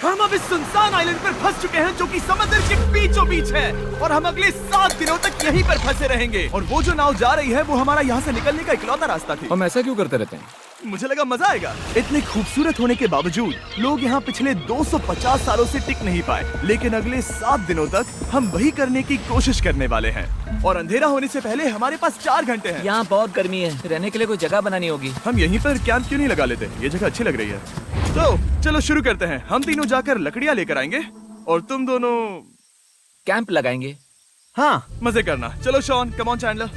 हम अब इस सुनसान आइलैंड पर फंस चुके हैं जो कि समंदर के बीचों बीच है और हम अगले 7 दिनों तक यहीं पर फंसे रहेंगे। और वो जो नाव जा रही है वो हमारा यहाँ से निकलने का इकलौता रास्ता थी। हम ऐसा क्यों करते रहते हैं? मुझे लगा मजा आएगा। इतने खूबसूरत होने के बावजूद लोग यहाँ पिछले 250 सालों से टिक नहीं पाए, लेकिन अगले 7 दिनों तक हम वही करने की कोशिश करने वाले हैं। और अंधेरा होने से पहले हमारे पास 4 घंटे हैं। यहाँ बहुत गर्मी है, रहने के लिए कोई जगह बनानी होगी। हम यहीं पर कैंप क्यों नहीं लगा लेते? ये जगह अच्छी लग रही है। तो चलो शुरू करते हैं। हम तीनों जाकर लकड़ियाँ लेकर आएंगे और तुम दोनों कैंप लगाएंगे। हाँ मजे करना। चलो Shawn, come on Chandler.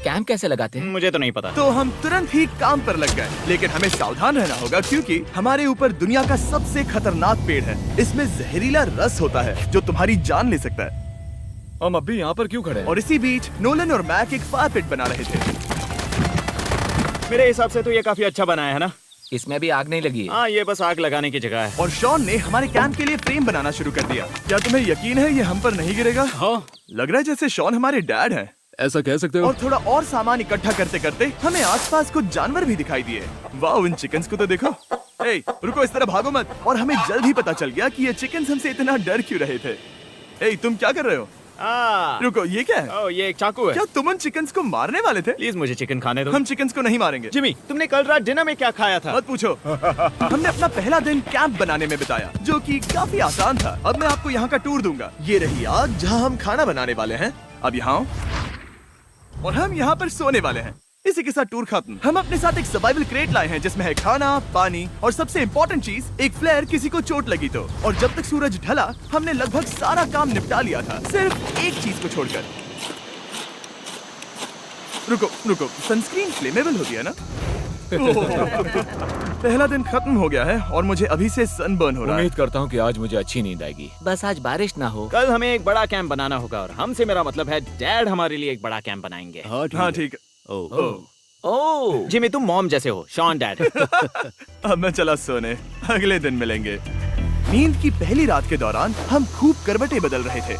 Camp कैसे लगाते हैं? मुझे तो नहीं पता। तो हम तुरंत ही काम पर लग गए, लेकिन हमें सावधान रहना होगा क्योंकि हमारे ऊपर दुनिया का सबसे खतरनाक पेड़ है। इसमें जहरीला रस होता है जो तुम्हारी जान ले सकता है। हम अभी यहाँ पर क्यों खड़े हैं? और इसी बीच नोलन और मैक एक फायर पिट बना रहे थे। मेरे हिसाब से तो ये काफी अच्छा बनाया है ना। इसमें भी आग नहीं लगी है। हाँ, ये बस आग लगाने की जगह है। और शॉन ने हमारे कैंप के लिए फ्रेम बनाना शुरू कर दिया। क्या तुम्हें यकीन है ये हम पर नहीं गिरेगा? हाँ। लग रहा है जैसे शॉन हमारे डैड हैं। ऐसा कह सकते हो? और थोड़ा और सामान इकट्ठा करते करते हमें आसपास कुछ जानवर भी दिखाई दिए। वाह, इन चिकन्स को तो देखो। ए, रुको, इस तरह भागो मत। और हमें जल्द ही पता चल गया कि ये चिकन्स हमसे इतना डर क्यों रहे थे। ए, तुम क्या कर रहे हो? रुको, ये क्या है? ये एक चाकू है। क्या तुम उन चिकन्स को मारने वाले थे? प्लीज मुझे चिकन खाने दो। हम चिकन्स को नहीं मारेंगे। जिमी, तुमने कल रात डिनर में क्या खाया था? मत पूछो। हमने अपना पहला दिन कैंप बनाने में बिताया, जो कि काफी आसान था। अब मैं आपको यहाँ का टूर दूंगा। ये रही आग जहाँ हम खाना बनाने वाले हैं। अब यहाँ आओ। और हम यहाँ पर सोने वाले हैं। इसी के साथ टूर खत्म। हम अपने साथ एक सर्वाइवल क्रेट लाए हैं जिसमें है खाना, पानी और सबसे इम्पोर्टेंट चीज एक फ्लेयर, किसी को चोट लगी तो। और जब तक सूरज ढला हमने लगभग सारा काम निपटा लिया था, सिर्फ एक चीज को छोड़कर। रुको, सनस्क्रीन फ्लेमेबल होती है ना? पहला दिन खत्म हो गया है और मुझे अभी से सनबर्न हो रहा है। उम्मीद करता हूँ कि आज मुझे अच्छी नींद आएगी। बस आज बारिश ना हो। कल हमें एक बड़ा कैंप बनाना होगा और हमसे मेरा मतलब है डैड हमारे लिए एक बड़ा कैंप बनाएंगे। हाँ ठीक है। ओह, जिमी, तुम मॉम जैसे हो। Shawn dad. अब मैं चला सोने, अगले दिन मिलेंगे। नींद की पहली रात के दौरान हम खूब करवटें बदल रहे थे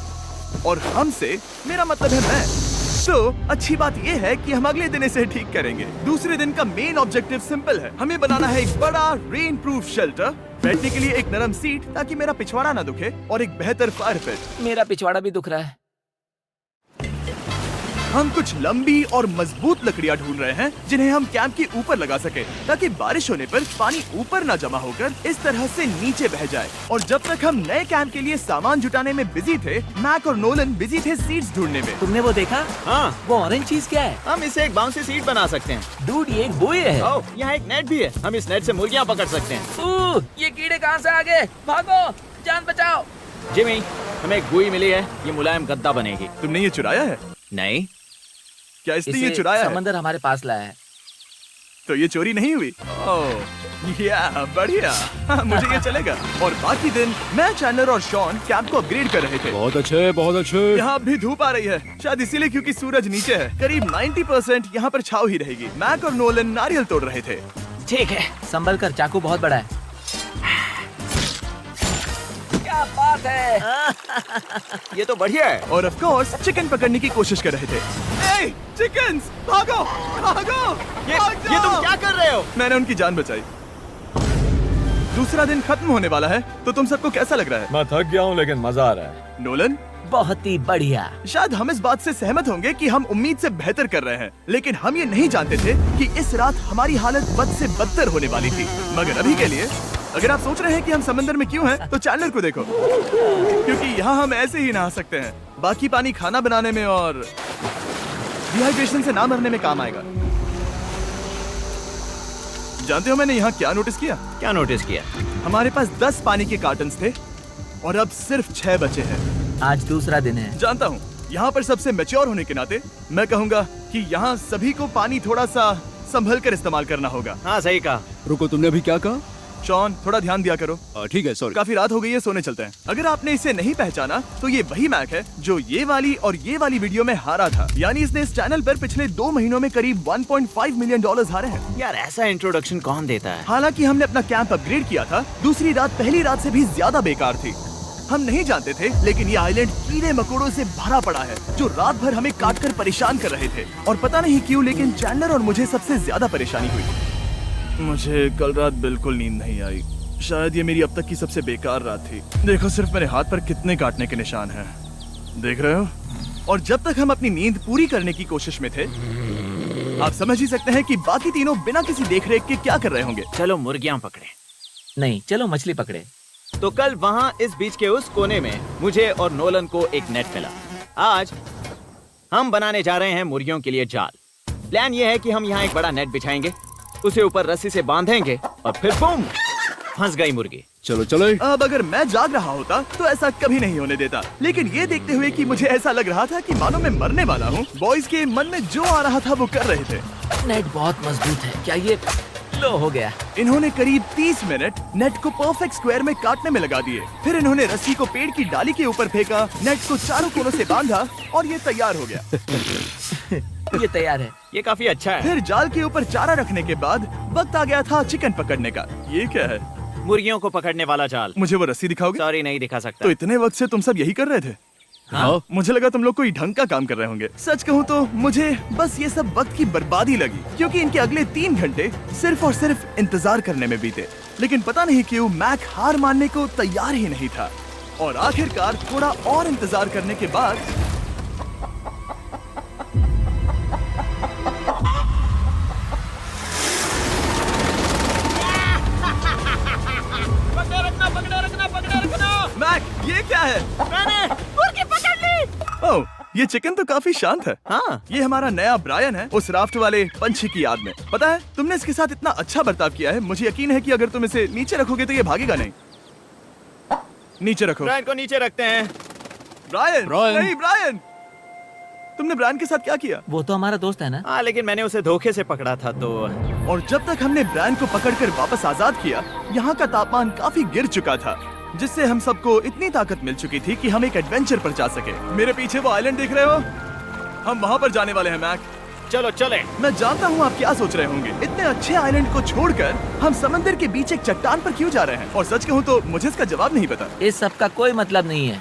और हमसे मेरा मतलब है मैं। तो अच्छी बात यह है कि हम अगले दिन इसे ठीक करेंगे। दूसरे दिन का मेन ऑब्जेक्टिव सिंपल है। हमें बनाना है एक बड़ा रेन प्रूफ शेल्टर, बैठने के लिए एक नरम सीट ताकि मेरा पिछवाड़ा ना दुखे, और एक बेहतर फायर पिट। मेरा पिछवाड़ा भी दुख रहा है। हम कुछ लंबी और मजबूत लकड़ियां ढूंढ रहे हैं जिन्हें हम कैंप के ऊपर लगा सके ताकि बारिश होने पर पानी ऊपर न जमा होकर इस तरह से नीचे बह जाए। और जब तक हम नए कैंप के लिए सामान जुटाने में बिजी थे, मैक और नोलन बिजी थे सीड्स ढूंढने में। तुमने वो देखा? हाँ, वो ऑरेंज चीज क्या है? हम इसे एक बाउंसी सीट बना सकते हैं। डूड, ये एक बुए है। ओह, यहाँ एक नेट भी है। हम इस नेट से मुर्गियाँ पकड़ सकते हैं। ये कीड़े कहाँ से आ गए? भागो, जान बचाओ। जिमी, हमें एक बुई मिली है। ये मुलायम गद्दा बनेगी। तुमने ये चुराया है? नहीं। क्या इसने ये इसे चुराया है? समंदर हमारे पास लाया है। तो ये चोरी नहीं हुई? ओह या बढ़िया। हाँ, मुझे ये चलेगा। और बाकी दिन मैं, चैंडलर और शॉन कैंप को अपग्रेड कर रहे थे। बहुत अच्छे, बहुत अच्छे। यहाँ भी धूप आ रही है, शायद इसीलिए क्योंकि सूरज नीचे है। करीब 90% यहाँ पर छाव ही रहेगी। मैक और नोलन नारियल तोड़ रहे थे। ठीक है, संभल कर, चाकू बहुत बड़ा है। क्या बात है। ये तो बढ़िया है। और ऑफ कोर्स चिकन पकड़ने की कोशिश कर रहे थे। ए, चिकन्स, भागो, भागो, ये तुम क्या कर रहे हो? मैंने उनकी जान बचाई। दूसरा दिन खत्म होने वाला है, तो तुम सबको कैसा लग रहा है? मैं थक गया हूँ लेकिन मजा आ रहा है। नोलन, बहुत ही बढ़िया। शायद हम इस बात से सहमत होंगे कि हम उम्मीद से बेहतर कर रहे हैं, लेकिन हम ये नहीं जानते थे कि इस रात हमारी हालत बद से बदतर होने वाली थी। मगर अभी के लिए, अगर आप सोच रहे हैं कि हम समंदर में क्यों हैं, तो चैंडलर को देखो, क्योंकि यहाँ हम ऐसे ही नहा सकते हैं। बाकी पानी खाना बनाने में और डिहाइड्रेशन से ना मरने में काम आएगा। जानते हो मैंने यहाँ क्या नोटिस किया? क्या नोटिस किया? हमारे पास 10 पानी के कार्टन्स थे और अब सिर्फ 6 बचे हैं। आज दूसरा दिन है। जानता हूँ, यहाँ पर सबसे मैच्योर होने के नाते मैं कहूँगा कि यहाँ सभी को पानी थोड़ा सा संभल कर इस्तेमाल करना होगा। हाँ, सही कहा। रुको, तुमने अभी क्या कहा? शॉन, थोड़ा ध्यान दिया करो। ठीक है, सॉरी। काफी रात हो गई है, सोने चलते हैं। अगर आपने इसे नहीं पहचाना तो ये वही मैक है जो ये वाली और ये वाली वीडियो में हारा था। यानी इसने इस चैनल पर पिछले 2 महीनों में करीब $1.5 मिलियन हारे हैं। यार, ऐसा इंट्रोडक्शन कौन देता है? हालांकि हमने अपना कैंप अपग्रेड किया था, दूसरी रात पहली रात से भी ज्यादा बेकार थी। हम नहीं जानते थे, लेकिन ये आइलैंड कीड़े मकोड़ों से भरा पड़ा है जो रात भर हमें काट कर परेशान कर रहे थे। और पता नहीं क्यों, लेकिन चैंडलर और मुझे सबसे ज्यादा परेशानी हुई। मुझे कल रात बिल्कुल नींद नहीं आई। शायद ये मेरी अब तक की सबसे बेकार रात थी। देखो सिर्फ मेरे हाथ पर कितने काटने के निशान हैं। देख रहे हो? और जब तक हम अपनी नींद पूरी करने की कोशिश में थे, आप समझ ही सकते हैं कि बाकी तीनों बिना किसी देखरेख के क्या कर रहे होंगे। चलो मुर्गियां पकड़े। नहीं, चलो मछली पकड़े। तो कल वहाँ इस बीच के उस कोने में मुझे और नोलन को एक नेट मिला। आज हम बनाने जा रहे हैं मुर्गियों के लिए जाल। प्लान ये है कि हम यहाँ एक बड़ा नेट बिछाएंगे, उसे ऊपर रस्सी से बांधेंगे और फिर बूम, फंस गई मुर्गी। चलो चलो। अब अगर मैं जाग रहा होता तो ऐसा कभी नहीं होने देता, लेकिन ये देखते हुए कि मुझे ऐसा लग रहा था कि मानो मैं मरने वाला हूँ, बॉयज के मन में जो आ रहा था वो कर रहे थे। नेट बहुत मजबूत है। क्या ये लो हो गया? इन्होंने करीब 30 मिनट नेट को परफेक्ट स्क्वायर में काटने में लगा दिए। फिर इन्होंने रस्सी को पेड़ की डाली के ऊपर फेंका, नेट को चारों कोनों से बांधा और ये तैयार हो गया। ये तैयार है। ये काफी अच्छा है। फिर जाल के ऊपर चारा रखने के बाद वक्त आ गया था चिकन पकड़ने का। ये क्या है? मुर्गियों को पकड़ने वाला जाल। मुझे वो रस्सी दिखाओगे? सॉरी, नहीं दिखा सकता। तो इतने वक्त से तुम सब यही कर रहे थे? हाँ। मुझे लगा तुम लोग कोई ढंग का काम कर रहे होंगे। सच कहूँ तो मुझे बस ये सब वक्त की बर्बादी लगी, क्योंकि इनके अगले 3 घंटे सिर्फ और सिर्फ इंतजार करने में बीते। लेकिन पता नहीं क्यों मैक हार मानने को तैयार ही नहीं था, और आखिरकार थोड़ा और इंतजार करने के बाद मैक, ये क्या है? मैंने मुर्गी पकड़ ली। ओह, ये चिकन तो काफी शांत है। हाँ, ये हमारा नया ब्रायन है, उस राफ्ट वाले पंछी की याद में। पता है, तुमने इसके साथ इतना अच्छा बर्ताव किया है, मुझे यकीन है कि अगर तुम इसे नीचे रखोगे तो ये भागेगा नहीं। नीचे रखो। ब्रायन को नीचे रखते हैं। Brian, Brian. नहीं ब्रायन। तुमने ब्रायन के साथ क्या किया? वो तो हमारा दोस्त है ना। हाँ, लेकिन मैंने उसे धोखे से पकड़ा था तो। और जब तक हमने ब्रायन को पकड़कर वापस आजाद किया, यहाँ का तापमान काफी गिर चुका था, जिससे हम सबको इतनी ताकत मिल चुकी थी कि हम एक एडवेंचर पर जा सके। मेरे पीछे वो आइलैंड देख रहे हो? हम वहाँ पर जाने वाले हैं मैक। चलो चले। मैं जानता हूँ आप क्या सोच रहे होंगे, इतने अच्छे आइलैंड को छोड़कर हम समंदर के बीच एक चट्टान पर क्यों जा रहे हैं? और सच कहूँ तो मुझे इसका जवाब नहीं पता। इस सब का कोई मतलब नहीं है।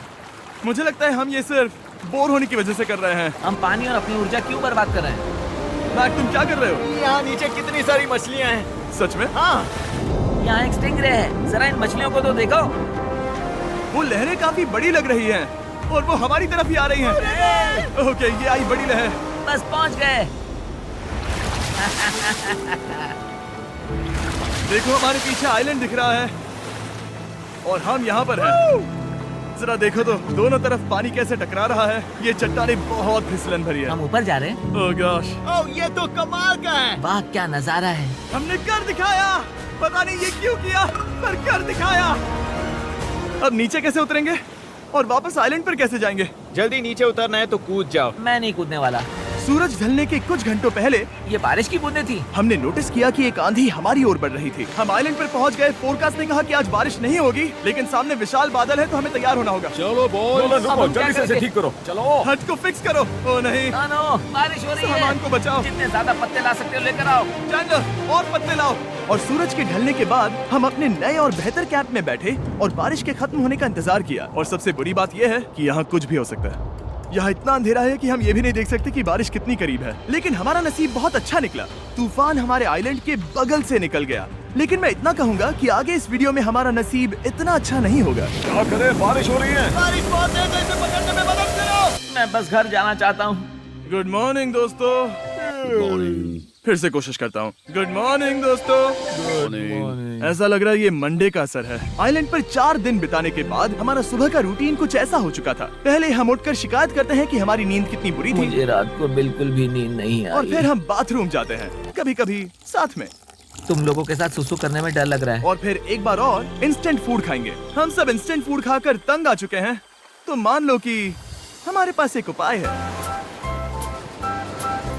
मुझे लगता है हम ये सिर्फ बोर होने की वजह से कर रहे हैं। हम पानी और अपनी ऊर्जा क्यों बर्बाद कर रहे हैं? मैक, तुम क्या कर रहे हो? यहाँ नीचे कितनी सारी मछलियाँ हैं। सच में? हाँ, यहाँ एक स्टिंगरे है। जरा इन मछलियों को तो देखो। वो लहरें काफी बड़ी लग रही हैं और वो हमारी तरफ ही आ रही हैं। ओके, ये आई बड़ी लहर। बस पहुँच गए। देखो, हमारे पीछे आइलैंड दिख रहा है और हम यहाँ पर हैं। जरा देखो तो दोनों तरफ पानी कैसे टकरा रहा है। ये चट्टानें बहुत फिसलन भरी है। हम ऊपर जा रहे हैं। ओह गॉश, ओह, ये तो कमाल का है। वाह, क्या नजारा है। हमने कर दिखाया। पता नहीं ये क्यों किया, पर कर दिखाया। अब नीचे कैसे उतरेंगे और वापस आइलैंड पर कैसे जाएंगे? जल्दी नीचे उतरना है तो कूद जाओ। मैं नहीं कूदने वाला। सूरज ढलने के कुछ घंटों पहले ये बारिश की बूंदें थी। हमने नोटिस किया कि एक आंधी हमारी ओर बढ़ रही थी। हम आइलैंड पर पहुंच गए। फोरकास्ट ने कहा कि आज बारिश नहीं होगी, लेकिन सामने विशाल बादल है तो हमें तैयार होना होगा। चलो बॉय, अब हम क्या जल्दी से इसे करेंगे? ठीक करो। चलो। हट को फिक्स करो। ओ नहीं, नो, बारिश हो रही है। सामान को बचाओ। जितने ज्यादा पत्ते ला सकते हो लेकर आओ। चैंडलर, और पत्ते लाओ। और सूरज के ढलने के बाद हम अपने नए और बेहतर कैंप में बैठे और बारिश के खत्म होने का इंतजार किया। और सबसे बुरी बात यह है कि यहाँ कुछ भी हो सकता है। यहाँ इतना अंधेरा है कि हम ये भी नहीं देख सकते कि बारिश कितनी करीब है। लेकिन हमारा नसीब बहुत अच्छा निकला। तूफान हमारे आइलैंड के बगल से निकल गया। लेकिन मैं इतना कहूँगा कि आगे इस वीडियो में हमारा नसीब इतना अच्छा नहीं होगा। क्या करें, बारिश हो रही है। बारिश बहुत तेज है, इसे पकड़ने में मदद करो। मैं बस घर जाना चाहता हूँ। गुड मॉर्निंग दोस्तों। फिर से कोशिश करता हूँ। गुड मॉर्निंग दोस्तों। ऐसा लग रहा है ये मंडे का असर है। आइलैंड पर 4 दिन बिताने के बाद हमारा सुबह का रूटीन कुछ ऐसा हो चुका था। पहले हम उठकर शिकायत करते हैं कि हमारी नींद कितनी बुरी थी, मुझे रात को बिल्कुल भी नींद नहीं और आई। फिर हम बाथरूम जाते हैं, कभी कभी साथ में, तुम लोगों के साथ सुसु करने में डर लग रहा है। और फिर एक बार और इंस्टेंट फूड खाएंगे। हम सब इंस्टेंट फूड खाकर तंग आ चुके हैं, तो मान लो कि हमारे पास एक उपाय है।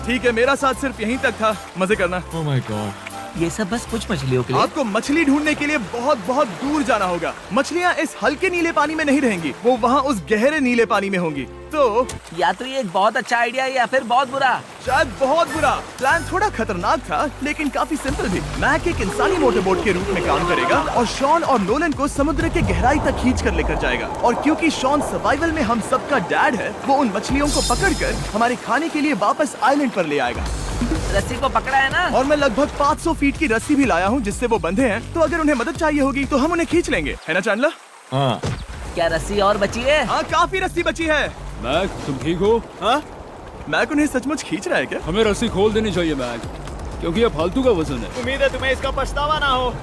ठीक है, मेरा साथ सिर्फ यहीं तक था। मजे करना। Oh my God. ये सब बस कुछ मछलियों के लिए। आपको मछली ढूंढने के लिए बहुत बहुत दूर जाना होगा। मछलियाँ इस हल्के नीले पानी में नहीं रहेंगी, वो वहाँ उस गहरे नीले पानी में होंगी। तो या तो ये एक बहुत अच्छा आइडिया है या फिर बहुत बुरा। शायद बहुत बुरा। प्लान थोड़ा खतरनाक था, लेकिन काफी सिंपल भी। मैक एक इंसानी मोटरबोट के रूप में काम करेगा और शॉन और नोलन को समुद्र के गहराई तक खींच कर लेकर जाएगा। और क्योंकि शॉन सर्वाइवल में हम सबका डैड है, वो उन मछलियों को पकड़कर हमारे खाने के लिए वापस आइलैंड पर ले आएगा। रस्सी को पकड़ा है ना? और मैं लगभग 500 फीट की रस्सी भी लाया हूँ जिससे वो बंधे हैं, तो अगर उन्हें मदद चाहिए होगी तो हम उन्हें खींच लेंगे, है ना चैंडलर? हाँ। क्या रस्सी और बची है? हाँ, काफी रस्सी बची है। मैक, तुम ठीक हो? हाँ? मैक उन्हें सचमुच खींच रहा है क्या? हमें रस्सी खोल देनी चाहिए मैक, क्योंकि ये फालतू का वजन है। उम्मीद है तुम्हें इसका पछतावा ना हो।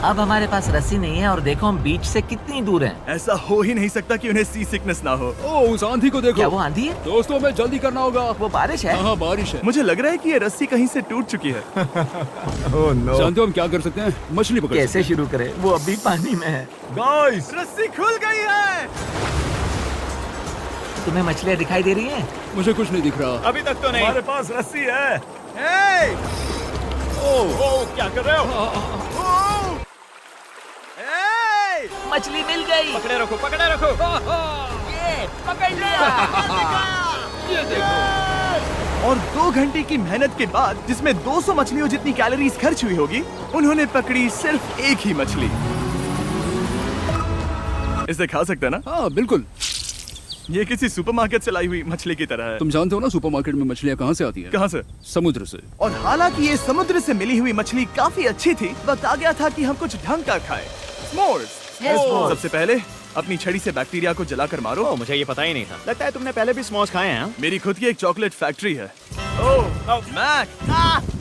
अब हमारे पास रस्सी नहीं है और देखो हम बीच से कितनी दूर हैं। ऐसा हो ही नहीं सकता कि उन्हें सी सिकनेस ना हो। ओह, उस आंधी को देखो। क्या वो आंधी है? दोस्तों, हमें जल्दी करना होगा। वो बारिश है? हाँ, बारिश है। मुझे लग रहा है कि ये रस्सी कहीं से टूट चुकी है। Oh no. जानते हो हम क्या कर सकते हैं? मछली पकड़ सकते कैसे शुरू करें? वो अभी पानी में है। गाइस, रस्सी खुल गई है। तुम्हें मछलियाँ दिखाई दे रही हैं? हैं। मुझे कुछ नहीं दिख रहा। अभी तक तो नहीं। हमारे पास रस्सी है। हे! ओह, क्या कर रहे हो? हे! मछली मिल गई। पकड़े रखो, पकड़े रखो। ये पकड़ लिया। ये देखो। और 2 घंटे की मेहनत के बाद, जिसमें 200 मछलियों जितनी कैलोरीज खर्च हुई होगी, उन्होंने पकड़ी सिर्फ एक ही मछली। इसे खा सकते हैं ना? हाँ, बिल्कुल। ये किसी सुपरमार्केट से लाई हुई मछली की तरह है। तुम जानते हो ना सुपरमार्केट में मछलियाँ कहाँ से आती है? कहाँ से? समुद्र से। और हालांकि ये समुद्र से मिली हुई मछली काफी अच्छी थी, वक्त आ गया था कि हम कुछ ढंग का खाएं। S'mores। सबसे पहले अपनी छड़ी से बैक्टीरिया को जलाकर मारो। ओह, मुझे ये पता ही नहीं था। लगता है तुमने पहले भी स्मोक्स खाए हैं। मेरी खुद की एक चॉकलेट फैक्ट्री है। ओह मैक,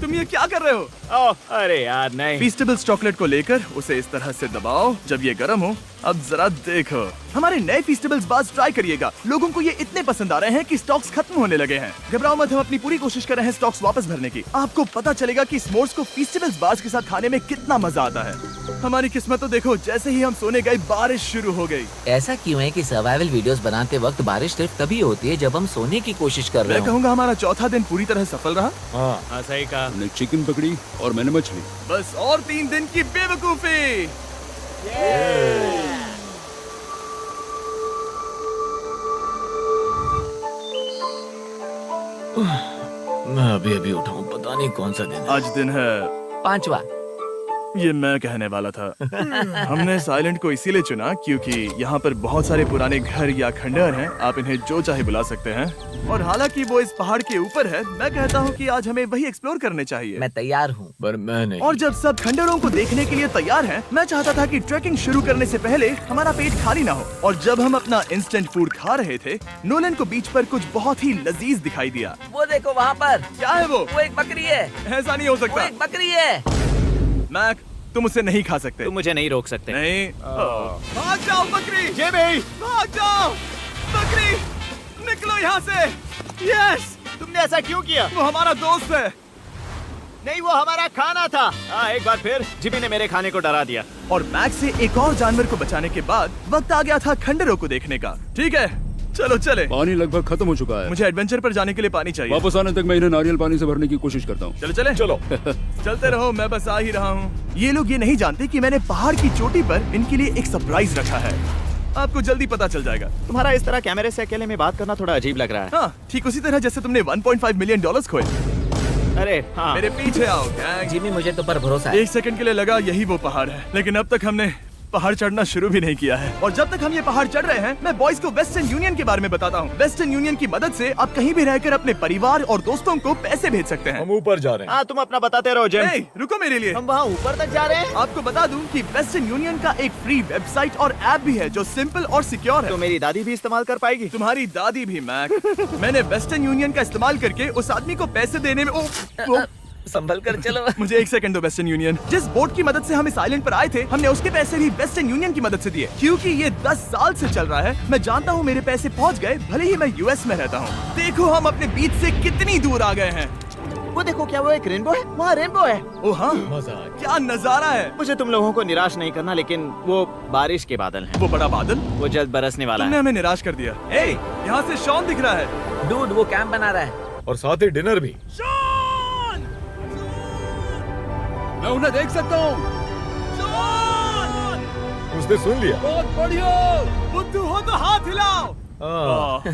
तुम ये क्या कर रहे हो? ओह, अरे यार नहीं। फीस्टेबल्स चॉकलेट को लेकर उसे इस तरह से दबाओ जब ये गर्म हो। अब जरा देखो, हमारे नए फीस्टेबल्स बार्स ट्राई करिएगा। लोगों को ये इतने पसंद आ रहे हैं कि स्टॉक्स खत्म होने लगे हैं। घबराओ मत, हम अपनी पूरी कोशिश कर रहे हैं स्टॉक्स वापस भरने की। आपको पता चलेगा कि स्मोर्स को फीस्टेबल्स बार्स के साथ खाने में कितना मजा आता है। हमारी किस्मत तो देखो, जैसे ही हम सोने गए बारिश शुरू हो गई। ऐसा क्यों है कि सर्वाइवल वीडियोस बनाते वक्त बारिश सिर्फ तभी होती है जब हम सोने की कोशिश कर रहे मैं हो? कहूँगा हमारा चौथा दिन पूरी तरह सफल रहा। हाँ, सही कहा। हमने चिकन पकड़ी और मैंने मछली। बस और 3 दिन की बेवकूफी। मैं अभी अभी उठा हूँ, पता नहीं कौन सा दिन है। आज दिन है 5वां। ये मैं कहने वाला था। हमने साइलेंट को इसीलिए चुना क्योंकि यहाँ पर बहुत सारे पुराने घर या खंडहर हैं। आप इन्हें जो चाहे बुला सकते हैं। और हालांकि वो इस पहाड़ के ऊपर है, मैं कहता हूँ कि आज हमें वही एक्सप्लोर करने चाहिए। मैं तैयार हूँ। पर मैं नहीं। और जब सब खंडहरों को देखने के लिए तैयार हैं, मैं चाहता था कि ट्रैकिंग शुरू करने से पहले हमारा पेट खाली ना हो। और जब हम अपना इंस्टेंट फूड खा रहे थे, नोलन को बीच पर कुछ बहुत ही लजीज दिखाई दिया। वो देखो वहाँ पर। क्या है वो? वो एक बकरी है। ऐसा नहीं हो वो सकता। एक बकरी है। मैक, तुम उसे नहीं खा सकते। तुम मुझे नहीं रोक सकते। नहीं। भाग जाओ बकरी। ये भी। भाग जाओ बकरी, निकलो यहाँ से। यस, तुमने ऐसा क्यों किया? वो हमारा दोस्त है। नहीं, वो हमारा खाना था। एक बार फिर जिमी ने मेरे खाने को डरा दिया। और मैक से एक और जानवर को बचाने के बाद वक्त आ गया था खंडहरों को देखने का। ठीक है, चलो चले। पानी लगभग खत्म हो चुका है। मुझे एडवेंचर पर जाने के लिए पानी चाहिए। वापस आने तक मैं इन्हें नारियल पानी से भरने की कोशिश करता हूँ। चलो चले। चलो। चलते रहो, मैं बस आ ही रहा हूँ। ये लोग ये नहीं जानते कि मैंने पहाड़ की चोटी पर इनके लिए एक सरप्राइज रखा है। आपको जल्दी पता चल जाएगा। तुम्हारा इस तरह कैमरे से अकेले में बात करना थोड़ा अजीब लग रहा है। हाँ, ठीक उसी तरह जैसे तुमने 1.5 मिलियन डॉलर्स खोए। अरे हाँ। मेरे पीछे आओ गैंग। जिमी, मुझे तो पर भरोसा है। 1 सेकंड के लिए लगा यही वो पहाड़ है, लेकिन अब तक हमने पहाड़ चढ़ना शुरू भी नहीं किया है। और जब तक हम ये पहाड़ चढ़ रहे हैं, मैं बॉयज को वेस्टर्न यूनियन के बारे में बताता हूँ। वेस्टर्न यूनियन की मदद से आप कहीं भी रहकर अपने परिवार और दोस्तों को पैसे भेज सकते हैं। हम ऊपर जा रहे हैं। हाँ, तुम अपना बताते रहो जिम। ए, रुको मेरे लिए। हम वहाँ ऊपर तक जा रहे हैं। आपको बता दूं कि वेस्टर्न यूनियन का एक फ्री वेबसाइट और ऐप भी है जो सिंपल और सिक्योर तो है। मेरी दादी भी इस्तेमाल कर पाएगी। तुम्हारी दादी भी मैक। मैंने वेस्टर्न यूनियन का इस्तेमाल करके उस आदमी को पैसे देने में संभल कर चलो। मुझे 1 सेकंड दो। वेस्टर्न यूनियन, जिस बोट की मदद से हम इस आइलैंड पर आए थे, हमने उसके पैसे भी वेस्टर्न यूनियन की मदद से दिए। क्योंकि ये 10 साल से चल रहा है, मैं जानता हूँ मेरे पैसे पहुँच गए, भले ही मैं यूएस में रहता हूँ। देखो हम अपने बीच से कितनी दूर आ गए हैं। वो देखो, क्या वो एक रेनबो है? वहाँ रेनबो है। ओ हाँ, मजा आ गया। क्या नजारा है। मुझे तुम लोगों को निराश नहीं करना, लेकिन वो बारिश के बादल हैं। वो बड़ा बादल, वो जल्द बरसने वाला तुमने है। हमें निराश कर दिया। ए, यहाँ से शॉन दिख रहा है। डूड, वो कैंप बना रहा है। और साथ ही डिनर भी। शॉन! मैं उन्हें देख सकता हूँ। शॉन! उसने सुन लिया। बहुत बढ़िया। बुद्धू हो तो हाथ हिलाओ।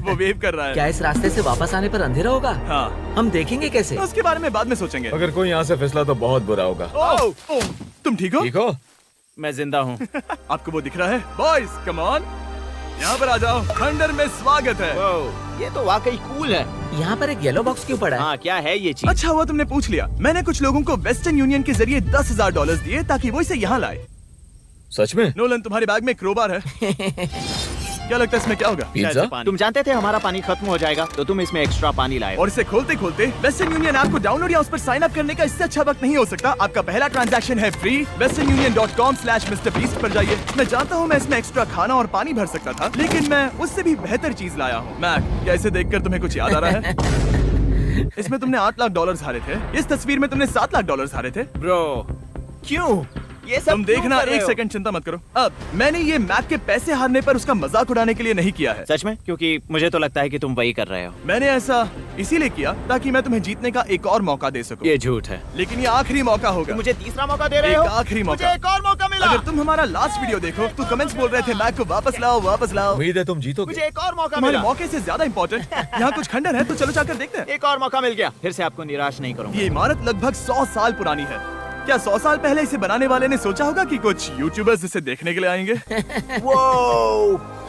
वो वेव कर रहा है। क्या इस रास्ते से वापस आने पर अंधेरा होगा? हाँ, हम देखेंगे कैसे? उसके बारे में बाद में सोचेंगे। अगर कोई यहाँ से फिसला तो बहुत बुरा होगा। ओह, तुम ठीक हो? ठीक हो? मैं जिंदा हूँ। आपको वो दिख रहा है? Boys, come on. यहाँ पर आ जाओ, खंडर में स्वागत है। वाह, ये तो वाकई कूल है। यहाँ पर एक येलो बॉक्स क्यों पड़ा है? हाँ, क्या है ये चीज? अच्छा हुआ तुमने पूछ लिया। मैंने कुछ लोगों को वेस्टर्न यूनियन के जरिए $10,000 दिए ताकि वो इसे यहाँ लाए। सच में? नोलन, तुम्हारे बैग में क्रोबार है। क्या लगता है इसमें क्या होगा? पिज्जा? तुम जानते थे हमारा पानी खत्म हो जाएगा, तो तुम इसमें एक्स्ट्रा पानी लाए। और इसे खोलते खोलते वेस्टर्न यूनियन ऐप को डाउनलोड या उस पर साइन अप करने का इससे अच्छा वक्त नहीं हो सकता। आपका पहला ट्रांजैक्शन है फ्री। westernunion.com/MrBeast पर जाइए। मैं जानता हूँ मैं इसमें एक्स्ट्रा खाना और पानी भर सकता था, लेकिन मैं उससे भी बेहतर चीज लाया हूँ। मैक, क्या इसे देखकर तुम्हें कुछ याद आ रहा है? इसमें तुमने $8 लाख हारे थे। इस तस्वीर में तुमने $7 लाख हारे थे। ब्रो, क्यों? ये सब तुम देखना, क्यों कर रहे एक हो? सेकंड चिंता मत करो। अब मैंने ये मैक के पैसे हारने पर उसका मजाक उड़ाने के लिए नहीं किया है। सच में? क्योंकि मुझे तो लगता है कि तुम वही कर रहे हो। मैंने ऐसा इसीलिए किया ताकि मैं तुम्हें जीतने का एक और मौका दे सकूं। ये झूठ है। लेकिन ये आखिरी मौका होगा। तुम मुझे तीसरा मौका दे रहे एक हो? आखिरी मौका। मुझे एक और मौका मिला। अगर तुम हमारा लास्ट वीडियो देखो तो कमेंट्स बोल रहे थे मैक को वापस लाओ, वापस लाओ। उम्मीद है तुम जीतोगे। मुझे एक और मौका तुम्हारे मिला। मौके से ज्यादा इम्पोर्टेंट यहाँ कुछ खंडर है, तो चलो जाकर देखते हैं। एक और मौका मिल गया। फिर से आपको निराश नहीं करूंगा। ये इमारत लगभग 100 साल पुरानी है। क्या 100 साल पहले इसे बनाने वाले ने सोचा होगा कि कुछ यूट्यूबर्स इसे देखने के लिए आएंगे? वो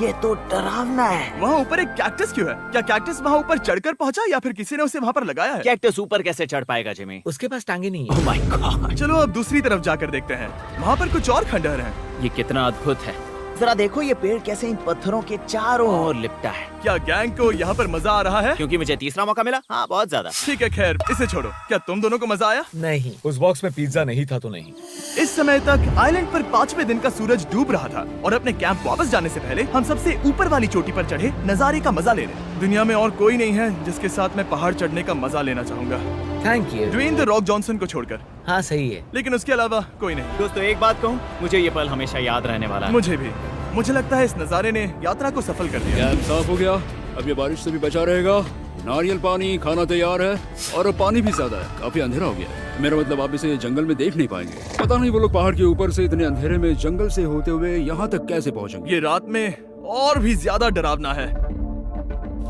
ये तो डरावना है। वहाँ ऊपर एक कैक्टस क्यों है? क्या कैक्टस वहाँ ऊपर चढ़कर पहुँचा या फिर किसी ने उसे वहाँ पर लगाया है? कैक्टस ऊपर कैसे चढ़ पाएगा जिमी? उसके पास टांगे नहीं ओह है। माय गॉड, चलो अब दूसरी तरफ जाकर देखते हैं। वहाँ पर कुछ और खंडहर हैं। ये कितना अद्भुत है। जरा देखो ये पेड़ कैसे इन पत्थरों के चारों ओर लिपटा है। क्या गैंग को यहाँ पर मजा आ रहा है? क्योंकि मुझे तीसरा मौका मिला। हाँ, बहुत ज्यादा। ठीक है, खैर इसे छोड़ो। क्या तुम दोनों को मजा आया? नहीं। उस बॉक्स में पिज्जा नहीं था तो नहीं। इस समय तक आइलैंड पर 5वें दिन का सूरज डूब रहा था और अपने कैंप वापस जाने से पहले हम सबसे ऊपर वाली चोटी पर चढ़े नजारे का मजा ले रहे। दुनिया में और कोई नहीं है जिसके साथ मैं पहाड़ चढ़ने का मजा लेना चाहूंगा, thank you. Dwayne the Rock Johnson को छोड़कर। हाँ सही है। लेकिन उसके अलावा कोई नहीं। दोस्तों, एक बात कहूँ, मुझे ये पल हमेशा याद रहने वाला है। मुझे भी। मुझे लगता है इस नजारे ने यात्रा को सफल कर दिया। कैंप साफ हो गया, अब ये बारिश से भी बचा रहेगा। नारियल पानी, खाना तैयार है और अब पानी भी ज्यादा है। काफी अंधेरा हो गया है। मेरा मतलब आप इसे जंगल में देख नहीं पाएंगे। पता नहीं वो लोग पहाड़ के ऊपर से इतने अंधेरे में जंगल से होते हुए यहाँ तक कैसे पहुँचेंगे। ये रात में और भी ज्यादा डरावना है।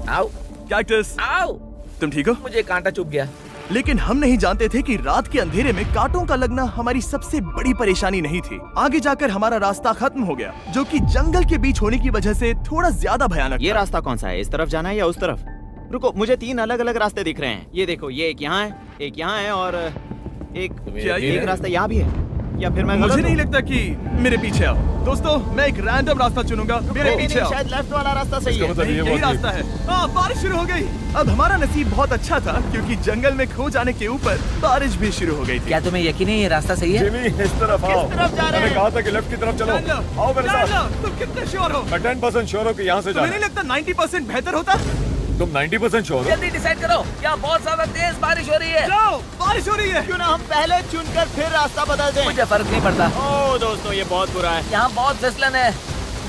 आओ कैक्टस, आओ। तुम ठीक हो? मुझे कांटा चुभ गया। लेकिन हम नहीं जानते थे कि रात के अंधेरे में कांटों का लगना हमारी सबसे बड़ी परेशानी नहीं थी। आगे जाकर हमारा रास्ता खत्म हो गया, जो कि जंगल के बीच होने की वजह से थोड़ा ज्यादा भयानक ये था। रास्ता कौन सा है? इस तरफ जाना है या उस तरफ? रुको, मुझे 3 अलग अलग रास्ते दिख रहे हैं। ये देखो, ये एक यहाँ है, एक यहाँ है और क्या ये एक रास्ता यहाँ भी है। या फिर मैं मुझे गलत नहीं हूँ? लगता कि मेरे पीछे आओ। दोस्तों, मैं एक रैंडम रास्ता चुनूंगा। मेरे नहीं, पीछे नहीं, आओ। शायद लेफ्ट वाला रास्ता सही है। मतलब नहीं, ये यही वो रास्ता है। हाँ, बारिश शुरू हो गई। अब हमारा नसीब बहुत अच्छा था क्योंकि जंगल में खो जाने के ऊपर बारिश भी शुरू हो गई थी। क्या तुम्हें यकीन है ये रास्ता सही है? जिमी, इस तरफ आओ। तरफ जा रहे मैंने हैं? कहा था कि लेफ्ट की तरफ चलो। जान लो, आओ मेरे जान साथ। लो, तुम कितने श्योर हो? मैं 10% श्योर हूँ कि यहाँ से तुम्हें जाना। नहीं लगता 90% बेहतर होता? तुम 90% श्योर हो? जल्दी डिसाइड करो। यहाँ बहुत ज्यादा तेज बारिश हो रही है। जाओ, बारिश हो रही है। क्यों ना हम पहले चुनकर फिर रास्ता बदल दें? मुझे फर्क नहीं पड़ता। ओह दोस्तों, ये बहुत बुरा है। यहाँ बहुत फिसलन है।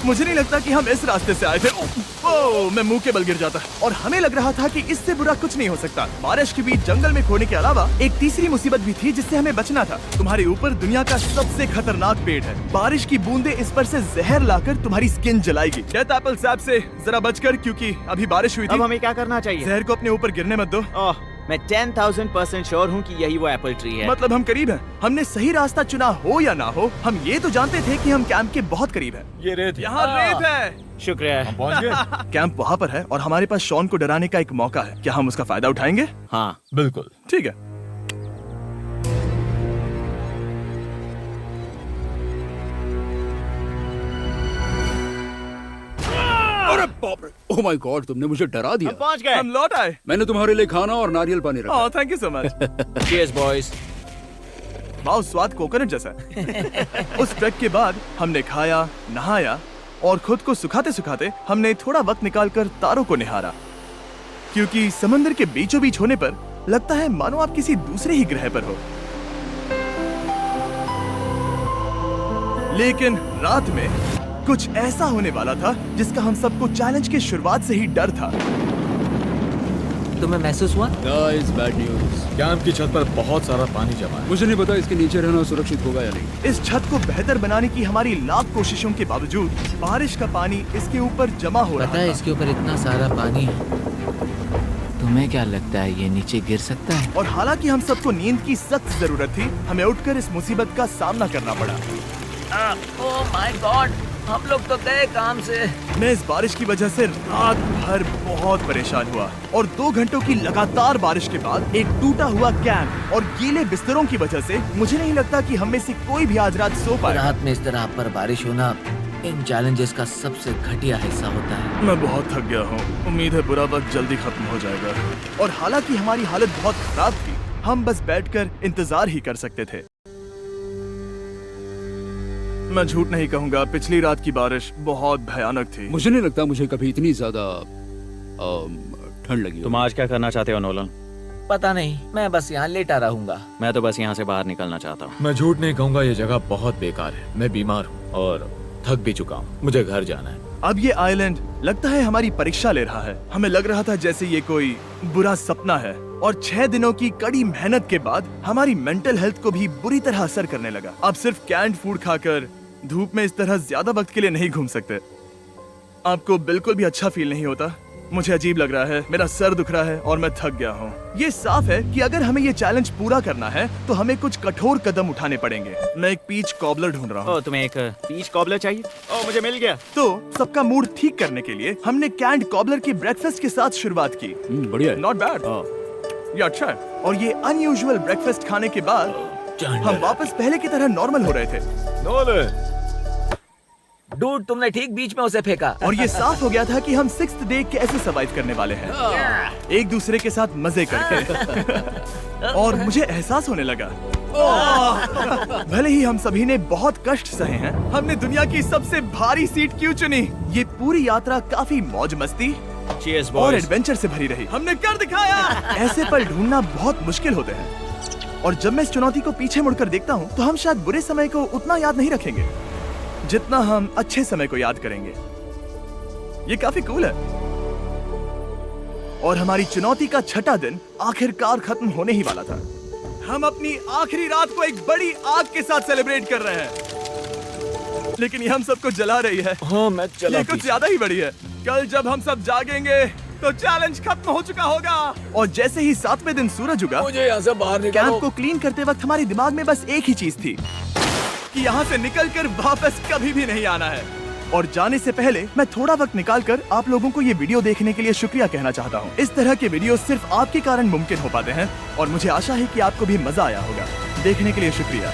मुझे नहीं लगता कि हम इस रास्ते से आए थे। ओह, मैं मुंह के बल गिर जाता और हमें लग रहा था कि इससे बुरा कुछ नहीं हो सकता। बारिश के बीच जंगल में खोने के अलावा एक तीसरी मुसीबत भी थी जिससे हमें बचना था। तुम्हारे ऊपर दुनिया का सबसे खतरनाक पेड़ है। बारिश की बूंदें इस पर से जहर लाकर तुम्हारी स्किन जलाएगी। डेथ एप्पल सैप से जरा बचकर, क्योंकि अभी बारिश हुई अब थी। हमें क्या करना चाहिए? जहर को अपने ऊपर गिरने मत दो। ओह, मैं 10,000% श्योर हूँ कि यही वो एप्पल ट्री है। मतलब हम करीब हैं। हमने सही रास्ता चुना हो या ना हो, हम ये तो जानते थे कि हम कैंप के बहुत करीब हैं। ये रेत है। यहाँ रेत है। शुक्रिया। हम पहुँच गए। कैंप वहाँ पर है और हमारे पास शॉन को डराने का एक मौका है। क्या हम उसका फायदा उठाएंगे? हाँ, बिल्कुल। ठीक है। अरे बाप रे, ओह माय गॉड, तुमने मुझे डरा दिया। हम पहुँच गए। हम लौट आए। मैंने तुम्हारे लिए खाना और नारियल पानी रखा। Oh, thank you so much. Cheers, boys। वाह, स्वाद कोकोनट जैसा है। उस ट्रैक के बाद हमने खाया, नहाया और खुद को सुखाते सुखाते हमने थोड़ा वक्त निकालकर तारों को निहारा, क्योंकि समंदर के बीचों बीच होने पर लगता है मानो आप किसी दूसरे ही ग्रह पर हो। लेकिन रात में कुछ ऐसा होने वाला था जिसका हम सबको चैलेंज के शुरुआत से ही डर था। तुम्हें महसूस हुआ? Guys, bad news. कैंप की छत पर बहुत सारा पानी जमा है। मुझे नहीं पता इसके नीचे रहना सुरक्षित होगा या नहीं। इस छत को बेहतर बनाने की हमारी लाख कोशिशों के बावजूद बारिश का पानी इसके ऊपर जमा हो पता रहा है था। इसके ऊपर इतना सारा पानी है। तुम्हें क्या लगता है ये नीचे गिर सकता है? और हालांकि हम सबको नींद की सख्त जरूरत थी, हमें उठकर इस मुसीबत का सामना करना पड़ा। ओह माय गॉड, हम लोग तो गए काम से। मैं इस बारिश की वजह से रात भर बहुत परेशान हुआ और 2 घंटों की लगातार बारिश के बाद एक टूटा हुआ कैंप और गीले बिस्तरों की वजह से मुझे नहीं लगता कि हम में से कोई भी आज रात सो पाएगा। रात में इस तरह पर बारिश होना इन चैलेंजेस का सबसे घटिया हिस्सा होता है। मैं बहुत थक गया हूँ। उम्मीद है बुरा वक्त जल्दी खत्म हो जाएगा। और हालांकि हमारी हालत बहुत खराब थी, हम बस बैठकर इंतजार ही कर सकते थे। मैं झूठ नहीं कहूँगा, पिछली रात की बारिश बहुत भयानक थी। मुझे नहीं लगता मुझे कभी इतनी ज्यादा ठंड लगी। तुम आज क्या करना चाहते हो नोलन? पता नहीं, मैं बस यहाँ लेटा रहूंगा। मैं तो बस यहाँ से बाहर निकलना चाहता हूँ। मैं झूठ नहीं कहूंगा, ये जगह बहुत बेकार है। मैं बीमार हूँ और थक भी चुका हूँ। मुझे घर जाना है। अब ये आइलैंड लगता है हमारी परीक्षा ले रहा है। हमें लग रहा था जैसे ये कोई बुरा सपना है और 6 दिनों की कड़ी मेहनत के बाद हमारी मेंटल हेल्थ को भी बुरी तरह असर करने लगा। अब सिर्फ कैंड फूड खाकर धूप में इस तरह ज्यादा वक्त के लिए नहीं घूम सकते। आपको बिल्कुल भी अच्छा फील नहीं होता? मुझे अजीब लग रहा है, मेरा सर दुख रहा है और मैं थक गया हूँ। ये साफ है कि अगर हमें ये चैलेंज पूरा करना है तो हमें कुछ कठोर कदम उठाने पड़ेंगे। मैं एक पीच कॉबलर ढूंढ रहा हूँ। ओ, तुम्हें एक पीच कॉबलर चाहिए? ओ, मुझे मिल गया। तो सबका मूड ठीक करने के लिए हमने कैंड कॉबलर की ब्रेकफास्ट के साथ शुरुआत की। बढ़िया है। नॉट बैड, ये अच्छा है। और ये अनयूजुअल ब्रेकफास्ट खाने के बाद हम वापस पहले की तरह नॉर्मल हो रहे थे। नोलन, डूड, तुमने ठीक बीच में उसे फेंका। और ये साफ हो गया था कि हम 6th डे कैसे सरवाइव करने वाले हैं, एक दूसरे के साथ मजे करके। और मुझे एहसास होने लगा, भले ही हम सभी ने बहुत कष्ट सहे हैं, हमने दुनिया की सबसे भारी सीट क्यों चुनी। ये पूरी यात्रा काफी मौज मस्ती Cheers, और boys. एडवेंचर से भरी रही। हमने कर दिखाया। ऐसे पल ढूंढना बहुत मुश्किल होते हैं और जब मैं इस चुनौती को पीछे मुड़कर देखता हूँ तो हम शायद बुरे समय को उतना याद नहीं रखेंगे जितना हम अच्छे समय को याद करेंगे। ये काफी कूल है। और हमारी चुनौती का 6ठा दिन आखिरकार खत्म होने ही वाला था। हम अपनी आखिरी रात को एक बड़ी आग के साथ सेलिब्रेट कर रहे हैं, लेकिन ये हम सबको जला रही है। हाँ मैं चला। ये कुछ ज्यादा ही बड़ी है। कल जब हम सब जागेंगे तो चैलेंज खत्म हो चुका होगा। और जैसे ही 7वें दिन सूरज उगा, मुझे यहाँ से बाहर कैंप निकालो। को क्लीन करते वक्त हमारे दिमाग में बस एक ही चीज थी कि यहाँ से निकलकर वापस कभी भी नहीं आना है। और जाने से पहले मैं थोड़ा वक्त निकालकर आप लोगों को ये वीडियो देखने के लिए शुक्रिया कहना चाहता हूँ। इस तरह के वीडियो सिर्फ आपके कारण मुमकिन हो पाते हैं और मुझे आशा है कि आपको भी मजा आया होगा। देखने के लिए शुक्रिया।